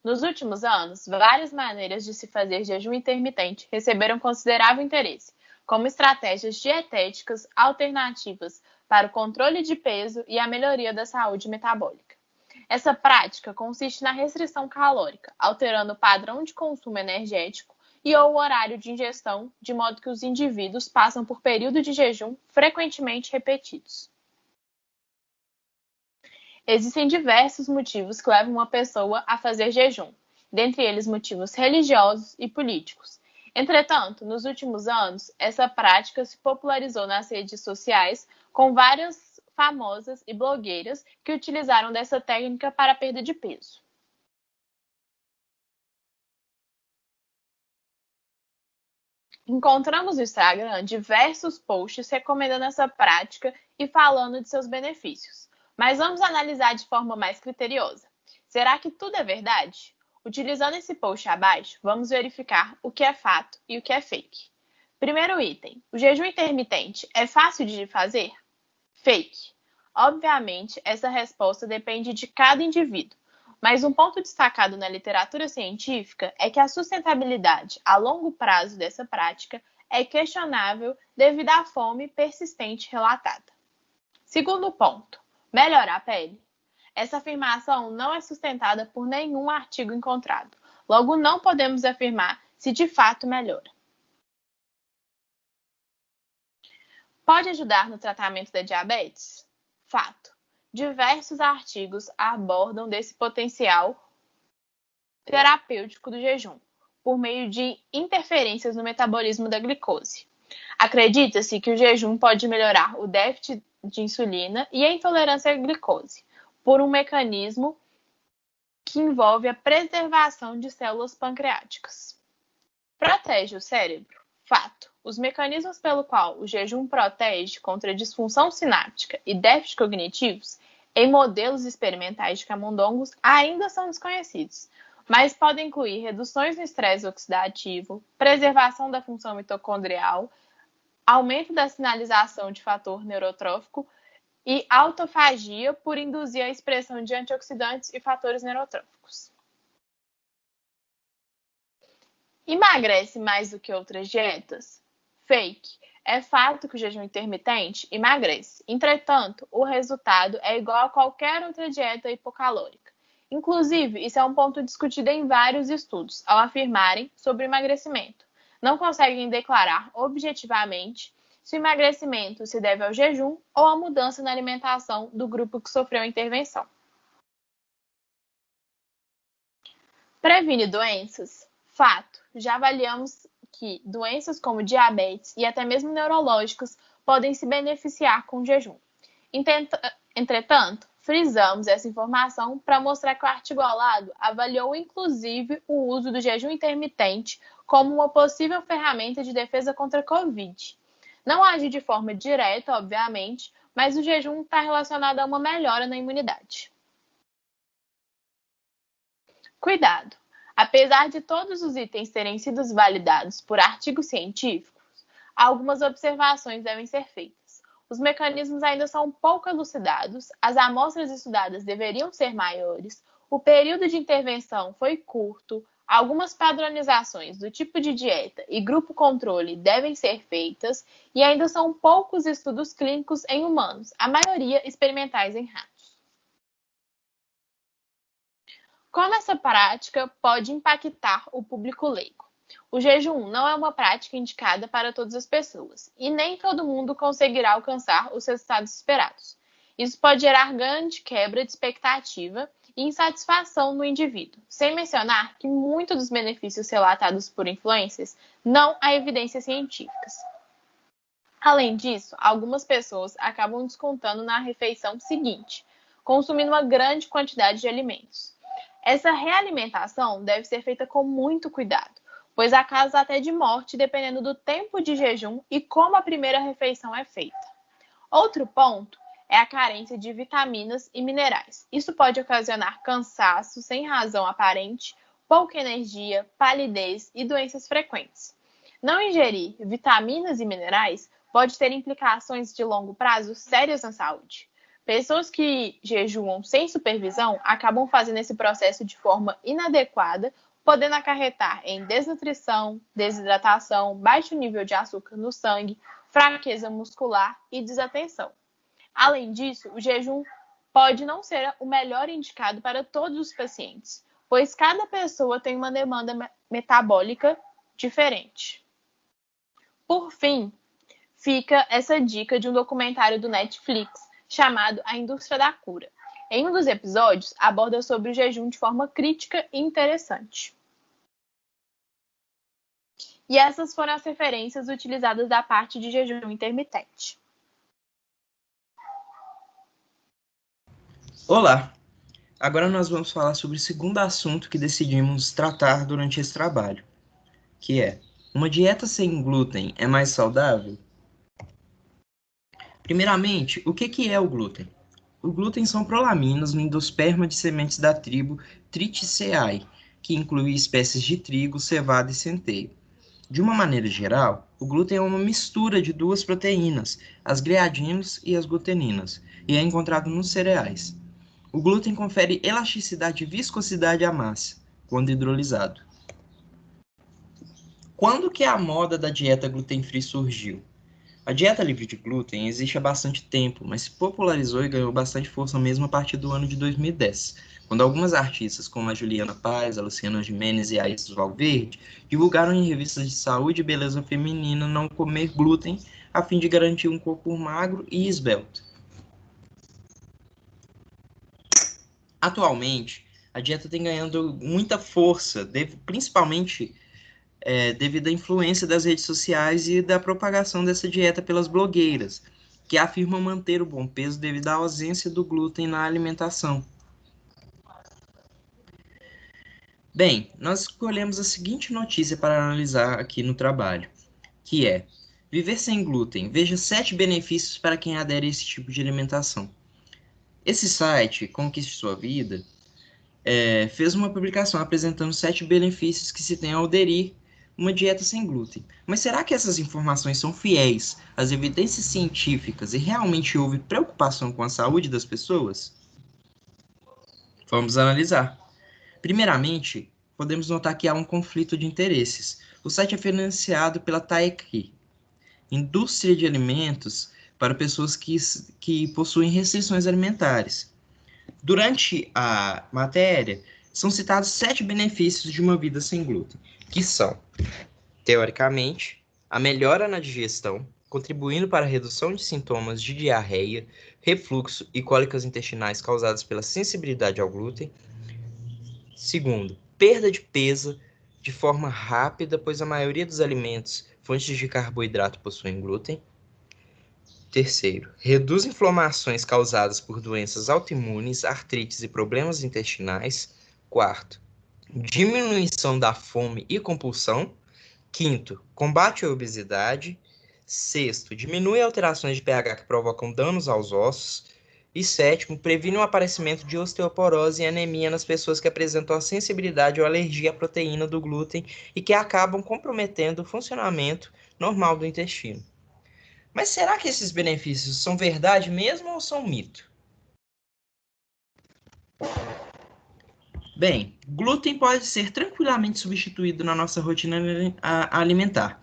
Nos últimos anos, várias maneiras de se fazer jejum intermitente receberam considerável interesse, como estratégias dietéticas alternativas para o controle de peso e a melhoria da saúde metabólica. Essa prática consiste na restrição calórica, alterando o padrão de consumo energético e ou o horário de ingestão, de modo que os indivíduos passam por períodos de jejum frequentemente repetidos. Existem diversos motivos que levam uma pessoa a fazer jejum, dentre eles motivos religiosos e políticos. Entretanto, nos últimos anos, essa prática se popularizou nas redes sociais, com várias famosas e blogueiras que utilizaram dessa técnica para a perda de peso. Encontramos no Instagram diversos posts recomendando essa prática e falando de seus benefícios. Mas vamos analisar de forma mais criteriosa. Será que tudo é verdade? Utilizando esse post abaixo, vamos verificar o que é fato e o que é fake. Primeiro item: o jejum intermitente é fácil de fazer? Fake. Obviamente, essa resposta depende de cada indivíduo, mas um ponto destacado na literatura científica é que a sustentabilidade a longo prazo dessa prática é questionável devido à fome persistente relatada. Segundo ponto: melhora a pele? Essa afirmação não é sustentada por nenhum artigo encontrado, logo não podemos afirmar se de fato melhora. Pode ajudar no tratamento da diabetes? Fato. Diversos artigos abordam desse potencial terapêutico do jejum, por meio de interferências no metabolismo da glicose. Acredita-se que o jejum pode melhorar o déficit de insulina e a intolerância à glicose, por um mecanismo que envolve a preservação de células pancreáticas. Protege o cérebro? Fato. Os mecanismos pelo qual o jejum protege contra disfunção sináptica e déficits cognitivos em modelos experimentais de camundongos ainda são desconhecidos, mas podem incluir reduções no estresse oxidativo, preservação da função mitocondrial, aumento da sinalização de fator neurotrófico e autofagia por induzir a expressão de antioxidantes e fatores neurotróficos. Emagrece mais do que outras dietas? Fake. É fato que o jejum intermitente emagrece. Entretanto, o resultado é igual a qualquer outra dieta hipocalórica. Inclusive, isso é um ponto discutido em vários estudos, ao afirmarem sobre o emagrecimento. Não conseguem declarar objetivamente se o emagrecimento se deve ao jejum ou à mudança na alimentação do grupo que sofreu a intervenção. Previne doenças? Fato. Já avaliamos que doenças como diabetes e até mesmo neurológicas podem se beneficiar com o jejum. Entretanto, frisamos essa informação para mostrar que o artigo ao lado avaliou inclusive o uso do jejum intermitente como uma possível ferramenta de defesa contra a Covid. Não age de forma direta, obviamente, mas o jejum está relacionado a uma melhora na imunidade. Cuidado! Apesar de todos os itens terem sido validados por artigos científicos, algumas observações devem ser feitas. Os mecanismos ainda são pouco elucidados, as amostras estudadas deveriam ser maiores, o período de intervenção foi curto, algumas padronizações do tipo de dieta e grupo controle devem ser feitas e ainda são poucos estudos clínicos em humanos, a maioria experimentais em ratos. Como essa prática pode impactar o público leigo? O jejum não é uma prática indicada para todas as pessoas e nem todo mundo conseguirá alcançar os resultados esperados. Isso pode gerar grande quebra de expectativa e insatisfação no indivíduo, sem mencionar que muitos dos benefícios relatados por influencers não há evidências científicas. Além disso, algumas pessoas acabam descontando na refeição seguinte, consumindo uma grande quantidade de alimentos. Essa realimentação deve ser feita com muito cuidado, pois há casos até de morte dependendo do tempo de jejum e como a primeira refeição é feita. Outro ponto é a carência de vitaminas e minerais. Isso pode ocasionar cansaço sem razão aparente, pouca energia, palidez e doenças frequentes. Não ingerir vitaminas e minerais pode ter implicações de longo prazo sérias na saúde. Pessoas que jejuam sem supervisão acabam fazendo esse processo de forma inadequada, podendo acarretar em desnutrição, desidratação, baixo nível de açúcar no sangue, fraqueza muscular e desatenção. Além disso, o jejum pode não ser o melhor indicado para todos os pacientes, pois cada pessoa tem uma demanda metabólica diferente. Por fim, fica essa dica de um documentário do Netflix chamado A Indústria da Cura. Em um dos episódios, aborda sobre o jejum de forma crítica e interessante. E essas foram as referências utilizadas da parte de jejum intermitente. Olá! Agora nós vamos falar sobre o segundo assunto que decidimos tratar durante esse trabalho, que é: uma dieta sem glúten é mais saudável? Primeiramente, o que é o glúten? O glúten são prolaminas no endosperma de sementes da tribo Triticeae, que inclui espécies de trigo, cevada e centeio. De uma maneira geral, o glúten é uma mistura de duas proteínas, as gliadinas e as gluteninas, e é encontrado nos cereais. O glúten confere elasticidade e viscosidade à massa, quando hidrolisado. Quando que a moda da dieta gluten-free surgiu? A dieta livre de glúten existe há bastante tempo, mas se popularizou e ganhou bastante força mesmo a partir do ano de 2010, quando algumas artistas como a Juliana Paz, a Luciana Gimenez e a Isis Valverde divulgaram em revistas de saúde e beleza feminina não comer glúten a fim de garantir um corpo magro e esbelto. Atualmente, a dieta tem ganhando muita força, principalmente devido à influência das redes sociais e da propagação dessa dieta pelas blogueiras, que afirmam manter o bom peso devido à ausência do glúten na alimentação. Bem, nós escolhemos a seguinte notícia para analisar aqui no trabalho, que é: viver sem glúten, veja 7 benefícios para quem adere a esse tipo de alimentação. Esse site, Conquiste Sua Vida, fez uma publicação apresentando 7 benefícios que se tem ao aderir uma dieta sem glúten. Mas será que essas informações são fiéis às evidências científicas e realmente houve preocupação com a saúde das pessoas? Vamos analisar. Primeiramente, podemos notar que há um conflito de interesses. O site é financiado pela TAECI, Indústria de Alimentos para pessoas que possuem restrições alimentares. Durante a matéria, são citados 7 benefícios de uma vida sem glúten, que são, teoricamente, a melhora na digestão, contribuindo para a redução de sintomas de diarreia, refluxo e cólicas intestinais causadas pela sensibilidade ao glúten. Segundo, perda de peso de forma rápida, pois a maioria dos alimentos, fontes de carboidrato, possuem glúten. Terceiro, reduz inflamações causadas por doenças autoimunes, artrites e problemas intestinais. Quarto, diminuição da fome e compulsão. Quinto, combate à obesidade. Sexto, diminui alterações de pH que provocam danos aos ossos. E sétimo, previne o aparecimento de osteoporose e anemia nas pessoas que apresentam a sensibilidade ou alergia à proteína do glúten e que acabam comprometendo o funcionamento normal do intestino. Mas será que esses benefícios são verdade mesmo ou são mito? Bem, glúten pode ser tranquilamente substituído na nossa rotina alimentar.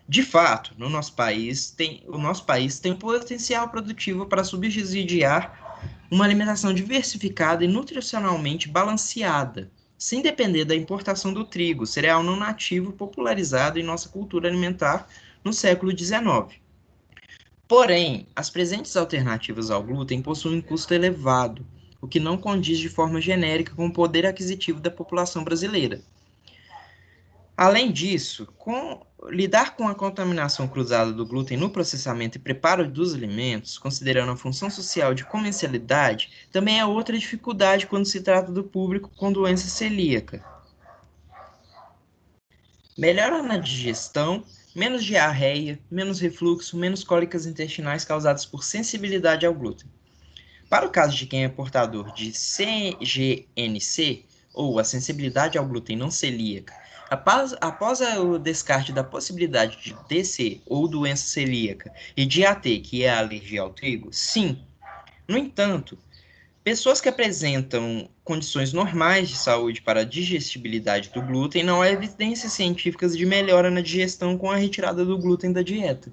De fato, o nosso país tem um potencial produtivo para subsidiar uma alimentação diversificada e nutricionalmente balanceada, sem depender da importação do trigo, cereal não nativo popularizado em nossa cultura alimentar no século XIX. Porém, as presentes alternativas ao glúten possuem um custo elevado, o que não condiz de forma genérica com o poder aquisitivo da população brasileira. Além disso, lidar com a contaminação cruzada do glúten no processamento e preparo dos alimentos, considerando a função social de comercialidade, também é outra dificuldade quando se trata do público com doença celíaca. Melhora na digestão, menos diarreia, menos refluxo, menos cólicas intestinais causadas por sensibilidade ao glúten. Para o caso de quem é portador de CGNC, ou a sensibilidade ao glúten não celíaca, após o descarte da possibilidade de DC, ou doença celíaca, e de AT, que é a alergia ao trigo, sim, No entanto, pessoas que apresentam condições normais de saúde para a digestibilidade do glúten não há evidências científicas de melhora na digestão com a retirada do glúten da dieta.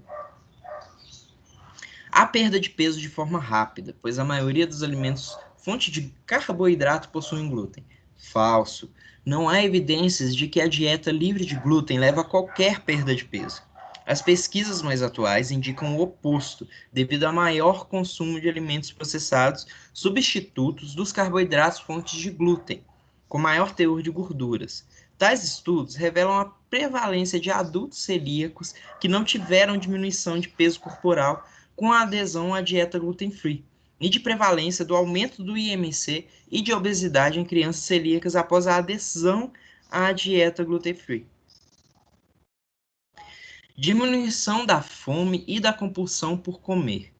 Há perda de peso de forma rápida, pois a maioria dos alimentos fonte de carboidrato possuem glúten. Falso. Não há evidências de que a dieta livre de glúten leva a qualquer perda de peso. As pesquisas mais atuais indicam o oposto, devido a maior consumo de alimentos processados, substitutos dos carboidratos fontes de glúten, com maior teor de gorduras. Tais estudos revelam a prevalência de adultos celíacos que não tiveram diminuição de peso corporal com a adesão à dieta gluten-free, e de prevalência do aumento do IMC e de obesidade em crianças celíacas após a adesão à dieta gluten-free. Diminuição da fome e da compulsão por comer.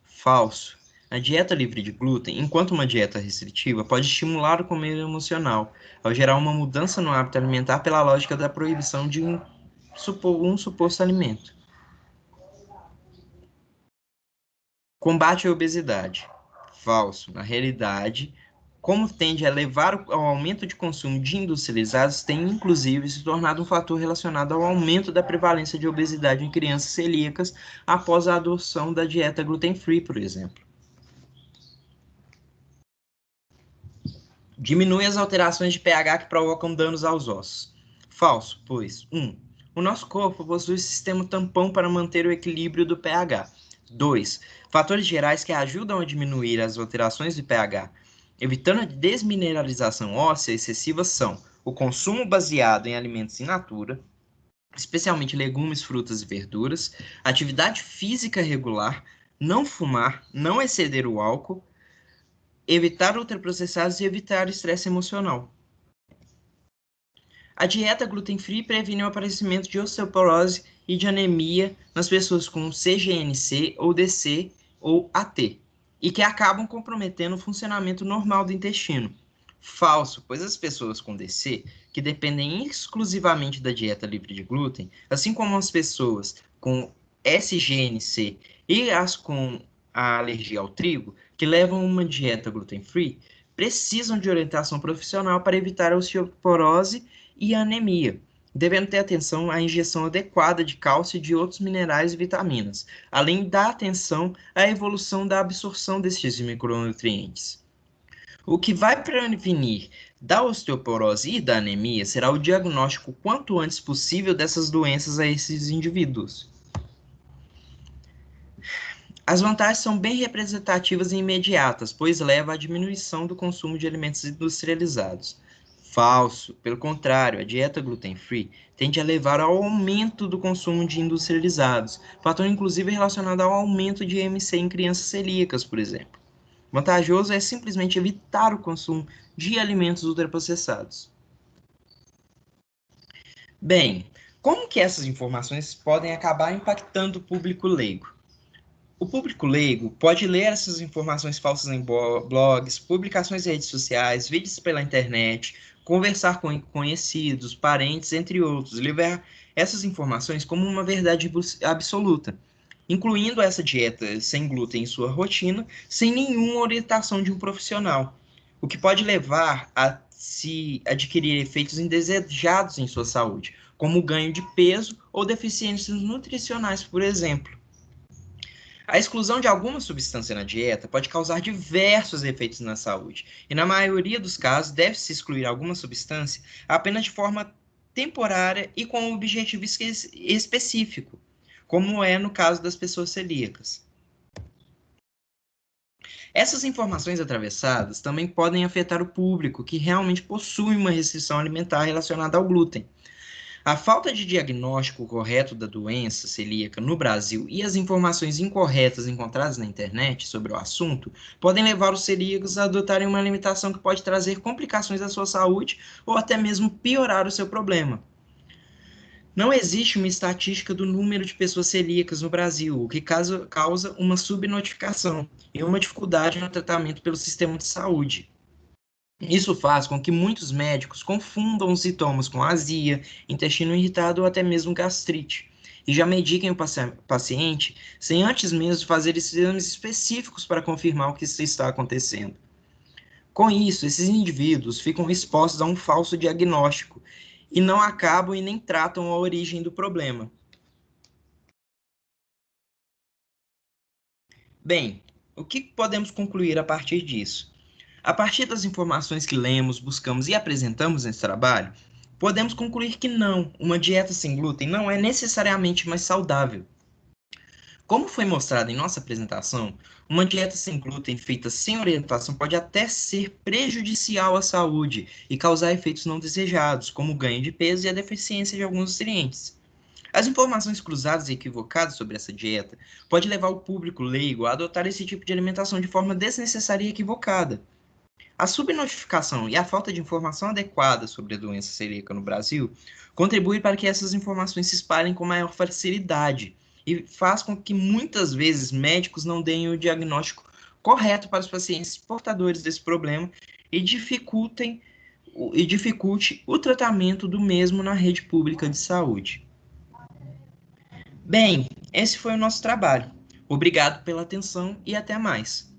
Falso. A dieta livre de glúten, enquanto uma dieta restritiva, pode estimular o comer emocional, ao gerar uma mudança no hábito alimentar pela lógica da proibição de um suposto alimento. Combate à obesidade. Falso. Na realidade, como tende a levar ao aumento de consumo de industrializados, tem inclusive se tornado um fator relacionado ao aumento da prevalência de obesidade em crianças celíacas após a adoção da dieta gluten-free, por exemplo. Diminui as alterações de pH que provocam danos aos ossos. Falso, pois 1. O nosso corpo possui um sistema tampão para manter o equilíbrio do pH. 2. Fatores gerais que ajudam a diminuir as alterações de pH, evitando a desmineralização óssea excessiva, são o consumo baseado em alimentos in natura, especialmente legumes, frutas e verduras, atividade física regular, não fumar, não exceder o álcool, evitar ultraprocessados e evitar estresse emocional. A dieta gluten-free previne o aparecimento de osteoporose e de anemia nas pessoas com CGNC ou DC ou AT, e que acabam comprometendo o funcionamento normal do intestino. Falso, pois as pessoas com DC, que dependem exclusivamente da dieta livre de glúten, assim como as pessoas com SGNC e as com a alergia ao trigo, que levam uma dieta gluten-free, precisam de orientação profissional para evitar a osteoporose e a anemia, devendo ter atenção à injeção adequada de cálcio e de outros minerais e vitaminas, além da atenção à evolução da absorção destes micronutrientes. O que vai prevenir da osteoporose e da anemia será o diagnóstico quanto antes possível dessas doenças a esses indivíduos. As vantagens são bem representativas e imediatas, pois leva à diminuição do consumo de alimentos industrializados. Falso. Pelo contrário, a dieta gluten-free tende a levar ao aumento do consumo de industrializados, fator inclusive relacionado ao aumento de IMC em crianças celíacas, por exemplo. Vantajoso é simplesmente evitar o consumo de alimentos ultraprocessados. Bem, como que essas informações podem acabar impactando o público leigo? O público leigo pode ler essas informações falsas em blogs, publicações em redes sociais, vídeos pela internet, conversar com conhecidos, parentes, entre outros, e levar essas informações como uma verdade absoluta, incluindo essa dieta sem glúten em sua rotina, sem nenhuma orientação de um profissional, o que pode levar a se adquirir efeitos indesejados em sua saúde, como ganho de peso ou deficiências nutricionais, por exemplo. A exclusão de alguma substância na dieta pode causar diversos efeitos na saúde, e na maioria dos casos deve-se excluir alguma substância apenas de forma temporária e com um objetivo específico, como é no caso das pessoas celíacas. Essas informações atravessadas também podem afetar o público que realmente possui uma restrição alimentar relacionada ao glúten. A falta de diagnóstico correto da doença celíaca no Brasil e as informações incorretas encontradas na internet sobre o assunto podem levar os celíacos a adotarem uma alimentação que pode trazer complicações à sua saúde ou até mesmo piorar o seu problema. Não existe uma estatística do número de pessoas celíacas no Brasil, o que causa uma subnotificação e uma dificuldade no tratamento pelo sistema de saúde. Isso faz com que muitos médicos confundam os sintomas com azia, intestino irritado ou até mesmo gastrite. e já mediquem o paciente sem antes mesmo fazer exames específicos para confirmar o que está acontecendo. Com isso, esses indivíduos ficam expostos a um falso diagnóstico e não acabam e nem tratam a origem do problema. Bem, o que podemos concluir a partir disso? A partir das informações que lemos, buscamos e apresentamos nesse trabalho, podemos concluir que não, uma dieta sem glúten não é necessariamente mais saudável. Como foi mostrado em nossa apresentação, uma dieta sem glúten feita sem orientação pode até ser prejudicial à saúde e causar efeitos não desejados, como o ganho de peso e a deficiência de alguns nutrientes. As informações cruzadas e equivocadas sobre essa dieta pode levar o público leigo a adotar esse tipo de alimentação de forma desnecessária e equivocada. A subnotificação e a falta de informação adequada sobre a doença celíaca no Brasil contribui para que essas informações se espalhem com maior facilidade e faz com que muitas vezes médicos não deem o diagnóstico correto para os pacientes portadores desse problema e dificulte o tratamento do mesmo na rede pública de saúde. Bem, esse foi o nosso trabalho. Obrigado pela atenção e até mais.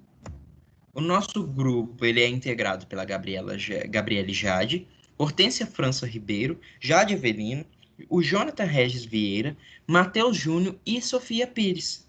O nosso grupo ele é integrado pela Gabriele Jade, Hortência França Ribeiro, Jade Avelino, o Jonathan Regis Vieira, Matheus Júnior e Sofia Pires.